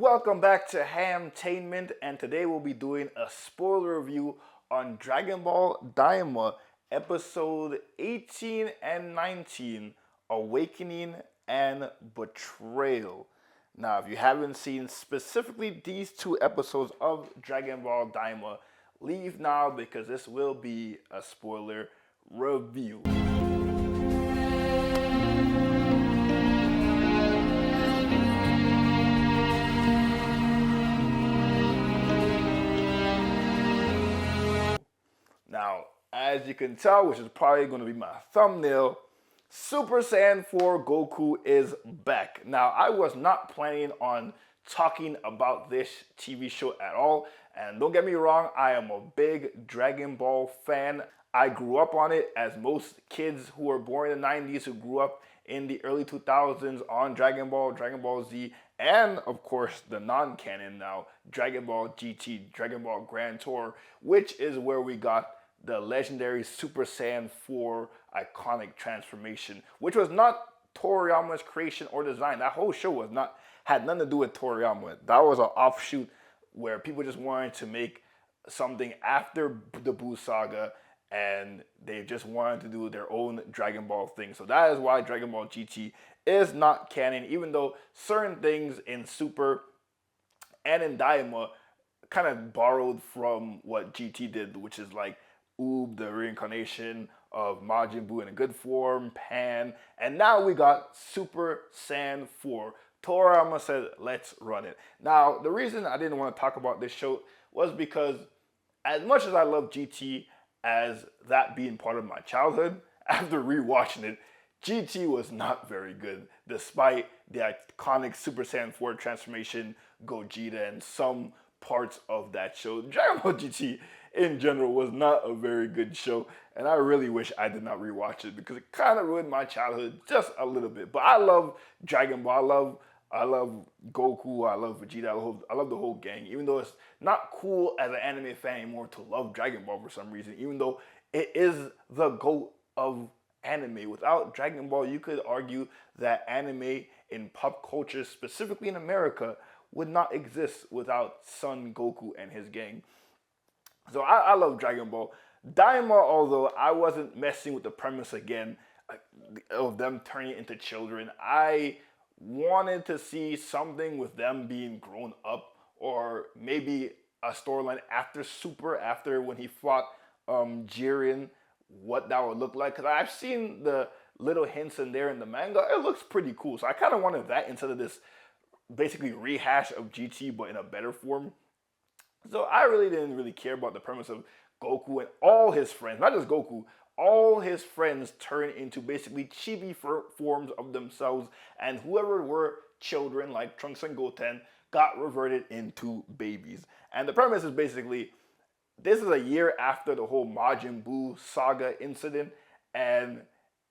welcome back to Hamtainment, and today we'll be doing a spoiler review on Dragon Ball Daima episode 18 and 19, Awakening and Betrayal. Now, if you haven't seen specifically these two episodes of Dragon Ball Daima, leave now because this will be a spoiler review. Now, as you can tell, which is probably going to be my thumbnail, Super Saiyan 4 Goku is back. Now, I was not planning on talking about this TV show at all. And don't get me wrong, I am a big Dragon Ball fan. I grew up on it, as most kids who were born in the 90s who grew up in the early 2000s on Dragon Ball Z, and of course the non-canon now, Dragon Ball GT, Dragon Ball Grand Tour, which is where we got the legendary Super Saiyan 4 iconic transformation, which was not Toriyama's creation or design. That whole show had nothing to do with Toriyama. That was an offshoot where people just wanted to make something after the Buu saga, and they just wanted to do their own Dragon Ball thing. So that is why Dragon Ball GT is not canon, even though certain things in Super and in Daima kind of borrowed from what GT did, which is like Oob, the reincarnation of Majin Buu in a good form, Pan, and now we got Super Saiyan 4. Toriyama said, let's run it. Now, the reason I didn't want to talk about this show was because as much as I love GT as that being part of my childhood, after rewatching it, GT was not very good, despite the iconic Super Saiyan 4 transformation, Gogeta, and some parts of that show. Dragon Ball GT in general was not a very good show, and I really wish I did not rewatch it because it kind of ruined my childhood just a little bit. But I love Dragon Ball. I love Goku. I love Vegeta. I love the whole gang. Even though it's not cool as an anime fan anymore to love Dragon Ball for some reason, even though it is the GOAT of anime. Without Dragon Ball, you could argue that anime in pop culture, specifically in America, would not exist without Son Goku and his gang. So I love Dragon Ball. Daima, although I wasn't messing with the premise again of them turning into children, I wanted to see something with them being grown up, or maybe a storyline after Super, after when he fought Jiren, what that would look like. Because I've seen the little hints in there in the manga. It looks pretty cool. So I kind of wanted that instead of this basically rehash of GT, but in a better form. So I really didn't really care about the premise of Goku and all his friends, not just Goku, all his friends turn into basically chibi forms of themselves, and whoever were children like Trunks and Goten got reverted into babies. And the premise is basically, this is a year after the whole Majin Buu saga incident, and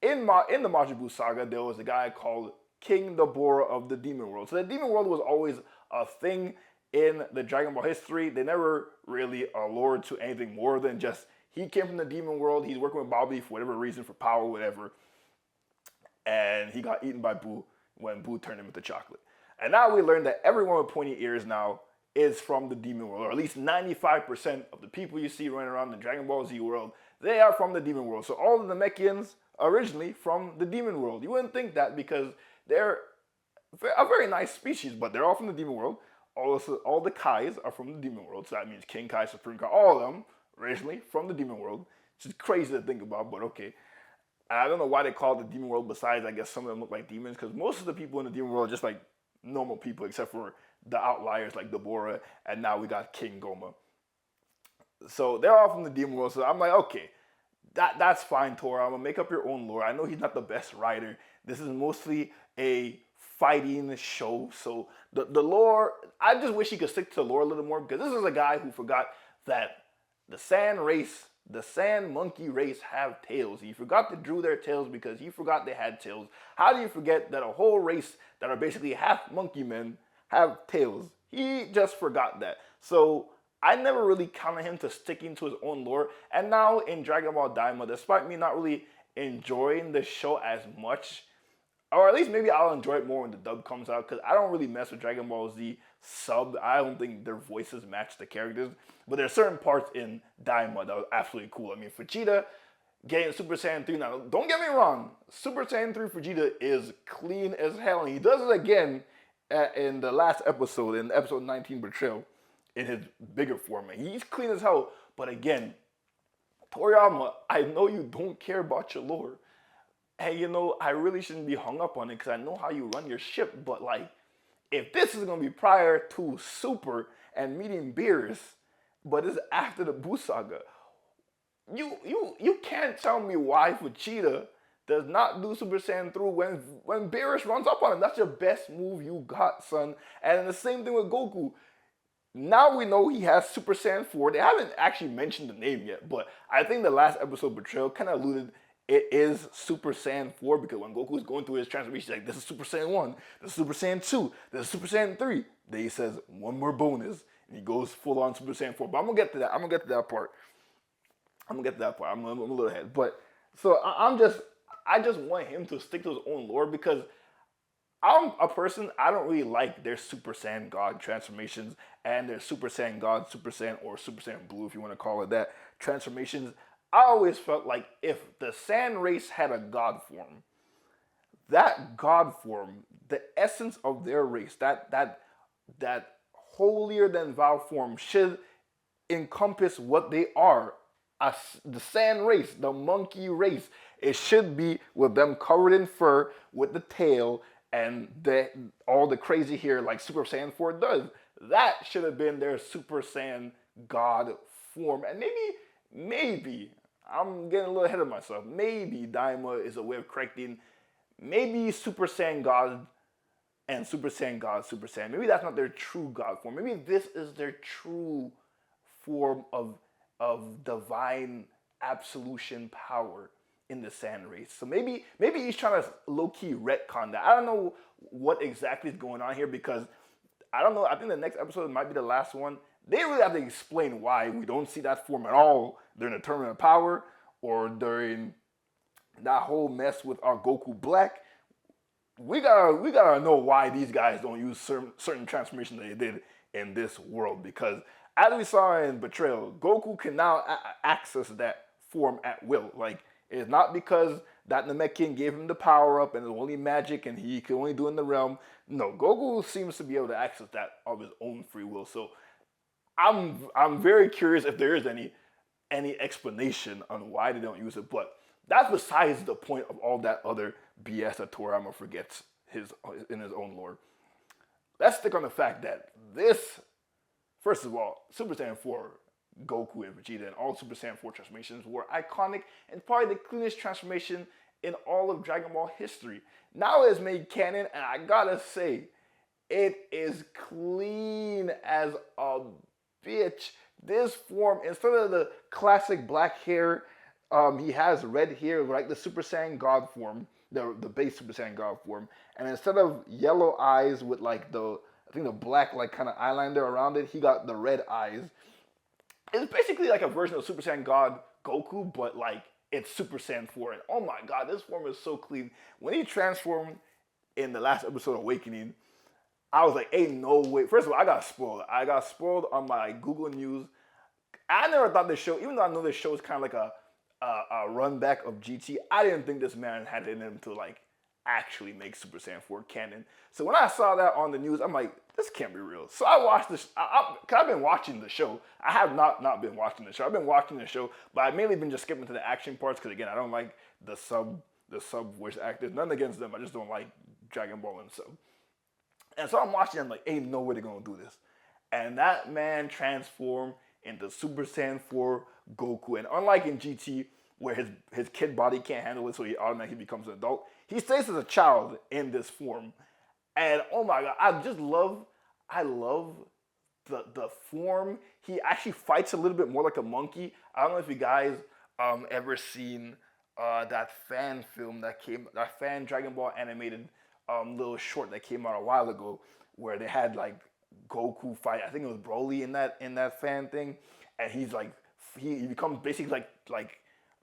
in the Majin Buu saga, there was a guy called King Dabura of the Demon World. So the Demon World was always a thing in the Dragon Ball history. They never really allured to anything more than just he came from the Demon World, he's working with Bobby for whatever reason, for power, whatever, and he got eaten by Buu when Buu turned him into chocolate. And now we learned that everyone with pointy ears now is from the Demon World, or at least 95% of the people you see running around the Dragon Ball Z world, they are from the Demon World. So all the Namekians originally from the Demon World. You wouldn't think that because they're a very nice species, but they're all from the Demon World. Also, all the Kais are from the Demon World, so that means King Kai, Supreme Kai, all of them originally from the Demon World. It's just crazy to think about, but okay. I don't know why they call it the Demon World, besides I guess some of them look like demons, because most of the people in the Demon World are just like normal people, except for the outliers like Dabura, and now we got King Goma. So they're all from the Demon World, so I'm like, okay, that's fine, Toriyama. Make up your own lore. I know he's not the best writer. This is mostly a fighting show, so the lore, I just wish he could stick to the lore a little more, because this is a guy who forgot that the Saiyan race, the Saiyan monkey race have tails. He forgot to drew their tails because he forgot they had tails. How do you forget that a whole race that are basically half monkey men have tails? He just forgot that. So I never really counted him to sticking to his own lore. And now in Dragon Ball Daima, despite me not really enjoying the show as much, or at least maybe I'll enjoy it more when the dub comes out, because I don't really mess with Dragon Ball Z subbed. I don't think their voices match the characters, but there's certain parts in Daima that was absolutely cool. I mean, Vegeta getting Super Saiyan 3 now. Don't get me wrong, Super Saiyan 3 Vegeta is clean as hell, and he does it again in the last episode, in episode 19 Betrayal, in his bigger form. And he's clean as hell, but again, Toriyama, I know you don't care about your lore. And you know, I really shouldn't be hung up on it because I know how you run your ship, but like, if this is gonna be prior to Super and meeting Beerus, but it's after the Buu saga, you can't tell me why Vegeta does not do Super Saiyan through when Beerus runs up on him. That's your best move you got, son. And the same thing with Goku. Now we know he has Super Saiyan 4. They haven't actually mentioned the name yet, but I think the last episode Betrayal kind of alluded it is Super Saiyan 4 because when Goku is going through his transformation, he's like, this is Super Saiyan 1, this is Super Saiyan 2, this is Super Saiyan 3. Then he says, one more bonus, and he goes full on Super Saiyan 4. But I'm gonna get to that. I'm gonna get to that part. I'm a little ahead. But so I just want him to stick to his own lore because I'm a person, I don't really like their Super Saiyan God transformations and their Super Saiyan God, Super Saiyan, or Super Saiyan Blue, if you want to call it that, transformations. I always felt like if the Saiyan race had a God form, that God form, the essence of their race, that holier than thou form should encompass what they are. The Saiyan race, the monkey race. It should be with them covered in fur, with the tail, and all the crazy hair like Super Saiyan 4 does. That should have been their Super Saiyan God form. And maybe, I'm getting a little ahead of myself. Maybe Daima is a way of correcting. Maybe Super Saiyan God and Super Saiyan God, Super Saiyan. Maybe that's not their true God form. Maybe this is their true form of divine absolution power in the Saiyan race. So maybe he's trying to low-key retcon that. I don't know what exactly is going on here because I don't know. I think the next episode might be the last one. They really have to explain why we don't see that form at all during the Tournament of Power or during that whole mess with our Goku Black. We gotta know why these guys don't use certain transformations that they did in this world because as we saw in Betrayal, Goku can now access that form at will. Like, it's not because that Namekian gave him the power up and it's only magic and he can only do it in the realm. No, Goku seems to be able to access that of his own free will. So I'm very curious if there is any explanation on why they don't use it. But that's besides the point of all that other BS that Toriyama forgets in his own lore. Let's stick on the fact that this, first of all, Super Saiyan 4, Goku and Vegeta, and all Super Saiyan 4 transformations were iconic and probably the cleanest transformation in all of Dragon Ball history. Now it's made canon, and I gotta say, it is clean as a bitch. This form, instead of the classic black hair, he has red hair like the Super Saiyan God form, the base Super Saiyan God form, and instead of yellow eyes with like I think the black like kind of eyeliner around it, he got the red eyes. It's basically like a version of Super Saiyan God Goku, but like it's Super Saiyan 4. And oh my god, this form is so clean. When he transformed in the last episode Awakening, I was like, ain't no way. First of all, I got spoiled. I got spoiled on my Google News. I never thought this show, even though I know this show is kind of like a run back of GT, I didn't think this man had it in him to like actually make Super Saiyan 4 canon. So when I saw that on the news, I'm like, this can't be real. So I watched this, cause I've been watching the show. I have not been watching the show. I've been watching the show, but I've mainly been just skipping to the action parts because again, I don't like the sub voice actors. Nothing against them, I just don't like Dragon Ball and sub. And so I'm watching, I'm like, ain't no way they're gonna do this. And that man transformed into Super Saiyan 4 Goku. And unlike in GT, where his kid body can't handle it, so he automatically becomes an adult, he stays as a child in this form. And oh my god, I love the form. He actually fights a little bit more like a monkey. I don't know if you guys ever seen that fan Dragon Ball animated little short that came out a while ago, where they had like Goku fight. I think it was Broly in that fan thing, and he's like he becomes basically like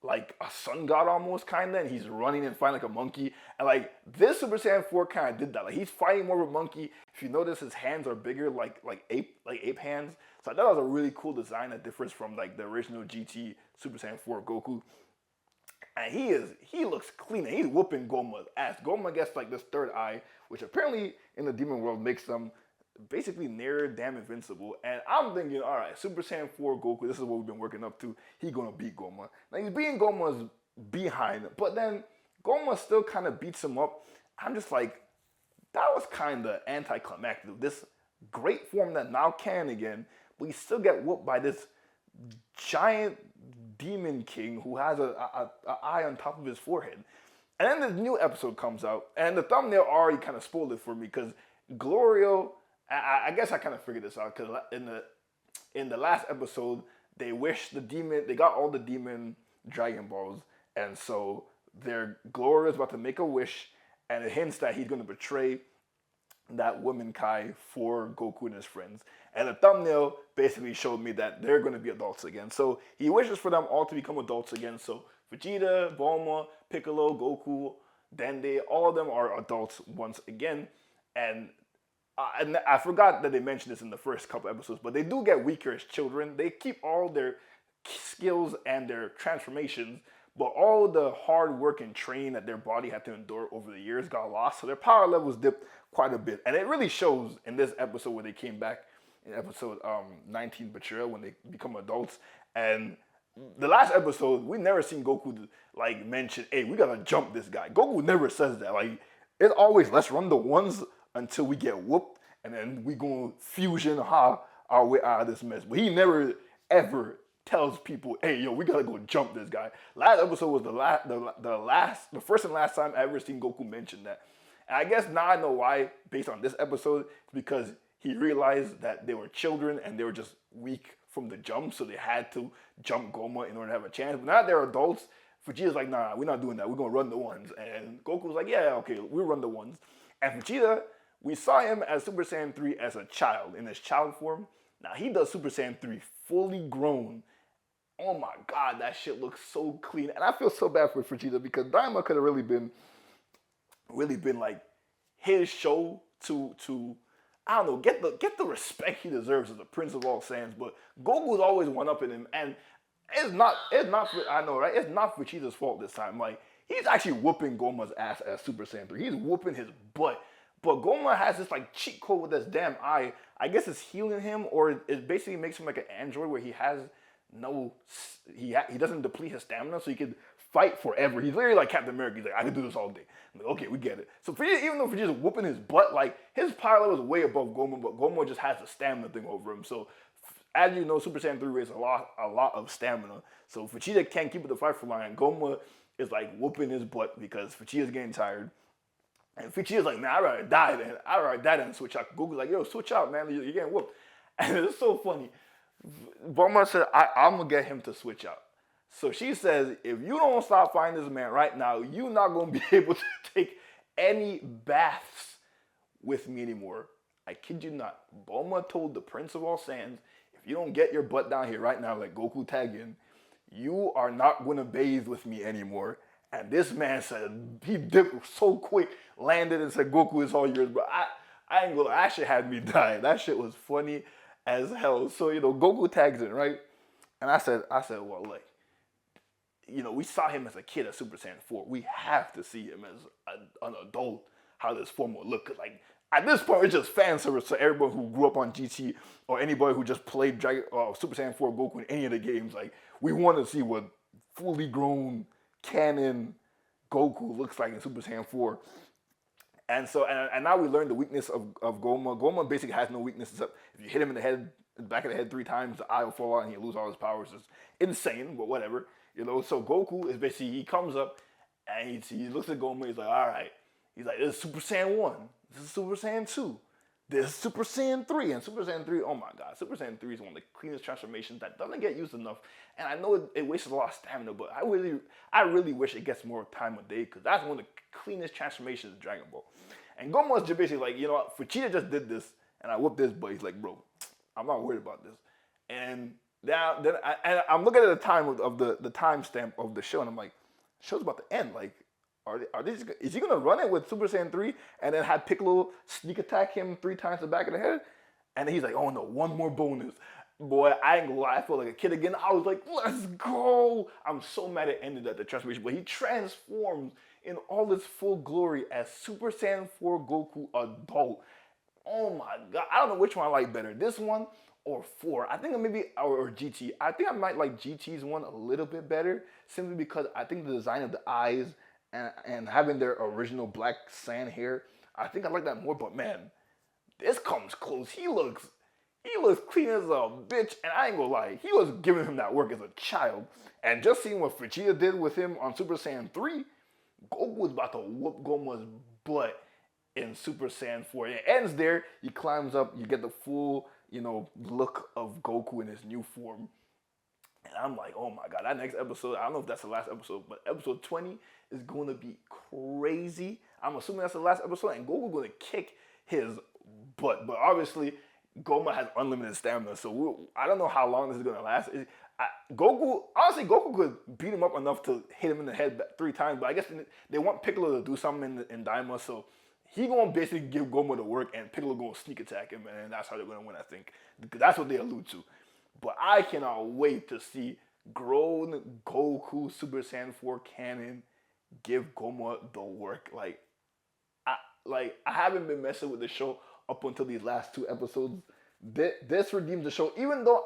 like a sun god almost kinda, and he's running and fighting like a monkey. And like this Super Saiyan 4 kind of did that. Like he's fighting more of a monkey. If you notice, his hands are bigger, like ape hands. So I thought that was a really cool design that differs from like the original GT Super Saiyan 4 Goku. And he looks clean. And he's whooping Goma's ass. Goma gets like this third eye, which apparently in the demon world makes them basically near damn invincible. And I'm thinking, all right, Super Saiyan 4 Goku, this is what we've been working up to. He's gonna beat Goma. Now he's beating Goma's behind, but then Goma still kind of beats him up. I'm just like, that was kind of anticlimactic. This great form that now can again, but you still get whooped by this giant demon king who has a eye on top of his forehead. And then the new episode comes out, and the thumbnail already kind of spoiled it for me because Glorio, I guess I kind of figured this out because in the last episode they got all the demon Dragon Balls, and so their Glorio's about to make a wish, and it hints that he's going to betray that woman Kai for Goku and his friends. And the thumbnail basically showed me that they're going to be adults again. So he wishes for them all to become adults again. So Vegeta, Bulma, Piccolo, Goku, Dende, all of them are adults once again. And I forgot that they mentioned this in the first couple episodes, but they do get weaker as children. They keep all their skills and their transformations, but all the hard work and training that their body had to endure over the years got lost. So their power levels dipped quite a bit. And it really shows in this episode where they came back in episode 19 Betrayal when they become adults. And the last episode, we never seen Goku like mention, hey, we gotta jump this guy. Goku never says that. Like, it's always, let's run the ones until we get whooped, and then we gonna fusion our way out of this mess. But he never ever tells people, hey, yo, we gotta go jump this guy. Last episode was the first and last time I ever seen Goku mention that. And I guess now I know why, based on this episode, it's because he realized that they were children and they were just weak from the jump, so they had to jump Goma in order to have a chance. But now that they're adults, Vegeta's like, nah, we're not doing that. We're gonna run the ones. And Goku's like, yeah, okay, we'll run the ones. And Vegeta, we saw him as Super Saiyan 3 as a child, in his child form. Now he does Super Saiyan 3 fully grown. Oh my God, that shit looks so clean. And I feel so bad for Vegeta because Daima could have really been like his show to I don't know, get the respect he deserves as the Prince of all Saiyans. But Goku's always one up in him, and it's not I know, right? It's not Vegeta's fault this time. Like, he's actually whooping Goma's ass as Super Saiyan 3. He's whooping his butt. But Goma has this like cheat code with this damn eye. I guess it's healing him, or it basically makes him like an android where he has he doesn't deplete his stamina, so he can fight forever. He's literally like Captain America. He's like, I can do this all day. I'm like, okay, we get it. So Vegeta, even though Vegeta's whooping his butt, like his power level is way above Goma, but Goma just has the stamina thing over him. So as you know, Super Saiyan 3 wastes a lot of stamina. So Vegeta can't keep it the fight for long. And Goma is like whooping his butt because Vegeta's getting tired. And Vegeta's like, man, I'd rather die then. I'd rather die than switch out. Goku's like, yo, switch out, man. You're getting whooped. And it's so funny. Bulma said, I'm going to get him to switch out. So she says, if you don't stop fighting this man right now, you're not going to be able to take any baths with me anymore. I kid you not. Bulma told the Prince of all Saiyans, if you don't get your butt down here right now, like Goku tagged in, you are not going to bathe with me anymore. And this man said, he dipped so quick, landed and said, Goku, it's all yours. But I ain't gonna lie, that shit had me dying. That shit was funny as hell. So, Goku tags in, right? And I said, well, like, we saw him as a kid at Super Saiyan 4. We have to see him as an adult, how this form will look. Cause like, at this point, it's just fan service to everyone who grew up on GT or anybody who just played Super Saiyan 4 Goku in any of the games. Like, we want to see what fully grown canon Goku looks like in Super Saiyan 4. And so, and now we learned the weakness of Goma. Goma basically has no weakness except if you hit him in the back of the head 3 times, the eye will fall out and he'll lose all his powers. It's insane, but whatever. So Goku is basically, he comes up and he looks at Goma, he's like, all right. He's like, this is Super Saiyan 1. This is Super Saiyan 2. This is Super Saiyan 3. And Super Saiyan 3, oh my God. Super Saiyan 3 is one of the cleanest transformations that doesn't get used enough. And I know it wastes a lot of stamina, but I really wish it gets more time of day because that's one of the cleanest transformations in Dragon Ball. And Goma's just basically like, you know what, Vegeta just did this and I whooped this, but he's like, bro, I'm not worried about this. And And I'm looking at the time of the timestamp of the show, and I'm like, show's about to end. Like, is he gonna run it with Super Saiyan 3 and then have Piccolo sneak attack him 3 times the back of the head? And he's like, oh no, one more bonus. Boy, I ain't gonna lie, I felt like a kid again. I was like, let's go. I'm so mad it ended at the transformation, but he transforms in all his full glory as Super Saiyan 4 Goku adult. Oh my god, I don't know which one I like better, this one or 4. I think maybe or GT. I think I might like GT's one a little bit better, simply because I think the design of the eyes and having their original black sand hair, I think I like that more. But man, this comes close. He looks clean as a bitch, and I ain't gonna lie, he was giving him that work as a child. And just seeing what Vegeta did with him on Super Saiyan 3, Goku was about to whoop Goma's butt in Super Saiyan 4. It ends there. He climbs up. You get the full, look of Goku in his new form. And I'm like, oh my god, that next episode, I don't know if that's the last episode, but episode 20 is going to be crazy. I'm assuming that's the last episode, and Goku's going to kick his butt. But obviously, Goma has unlimited stamina, so I don't know how long this is going to last. Goku could beat him up enough to hit him in the head 3 times, but I guess they want Piccolo to do something in Daima, so he gonna basically give Goma the work, and Piccolo gonna sneak attack him, and that's how they're gonna win, I think. That's what they allude to. But I cannot wait to see grown Goku Super Saiyan 4 canon give Goma the work. I haven't been messing with the show up until these last 2 episodes. This redeems the show, even though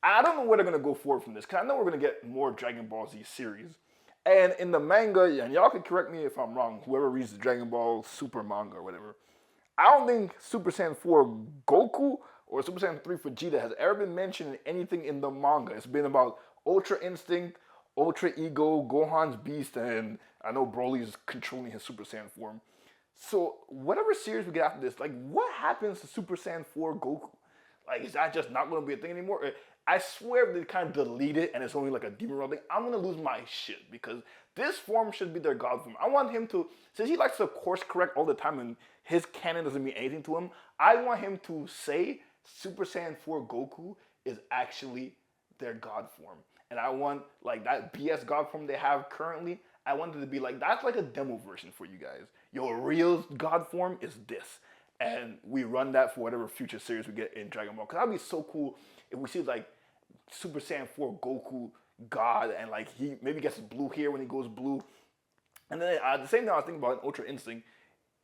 I don't know where they're gonna go forward from this, because I know we're gonna get more Dragon Ball Z series. And in the manga, and y'all can correct me if I'm wrong, whoever reads the Dragon Ball Super manga or whatever, I don't think Super Saiyan 4 Goku or Super Saiyan 3 Vegeta has ever been mentioned in anything in the manga. It's been about Ultra Instinct, Ultra Ego, Gohan's Beast, and I know Broly's controlling his Super Saiyan form. So whatever series we get after this, what happens to Super Saiyan 4 Goku? Is that just not going to be a thing anymore? I swear if they kind of delete it and it's only like a demon world thing, I'm going to lose my shit, because this form should be their god form. I want him to, since he likes to course correct all the time and his canon doesn't mean anything to him, I want him to say Super Saiyan 4 Goku is actually their god form. And I want that BS god form they have currently, I want it to be that's like a demo version for you guys. Your real god form is this. And we run that for whatever future series we get in Dragon Ball. Because that would be so cool if we see Super Saiyan 4 Goku God, and he maybe gets blue here when he goes blue. And then at the same time I was thinking about Ultra Instinct.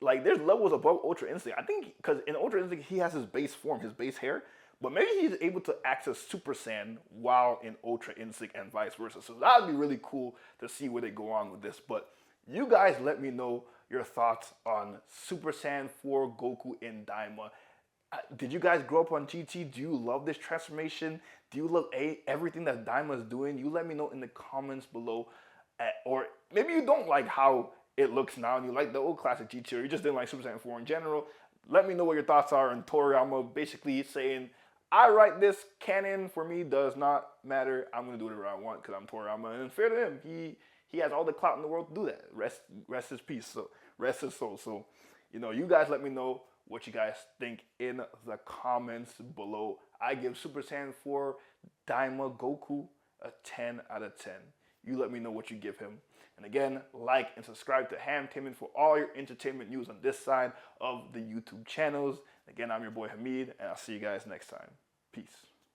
There's levels above Ultra Instinct. I think because in Ultra Instinct he has his base form, his base hair. But maybe he's able to access Super Saiyan while in Ultra Instinct and vice versa. So that would be really cool to see where they go on with this. But you guys let me know your thoughts on Super Saiyan 4 Goku in Daima. Did you guys grow up on GT? Do you love this transformation? Do you love everything that Daima is doing? You let me know in the comments below. Or maybe you don't like how it looks now and you like the old classic GT, or you just didn't like Super Saiyan 4 in general. Let me know what your thoughts are. And Toriyama basically saying, I write this, canon for me does not matter. I'm going to do whatever I want because I'm Toriyama. And fair to him, he has all the clout in the world to do that. Rest his peace. So rest his soul. So, you guys let me know what you guys think in the comments below. I give Super Saiyan 4 Daima Goku a 10 out of 10. You let me know what you give him. And again, like and subscribe to Hamtainment for all your entertainment news on this side of the YouTube channels. Again, I'm your boy Hamid, and I'll see you guys next time. Peace.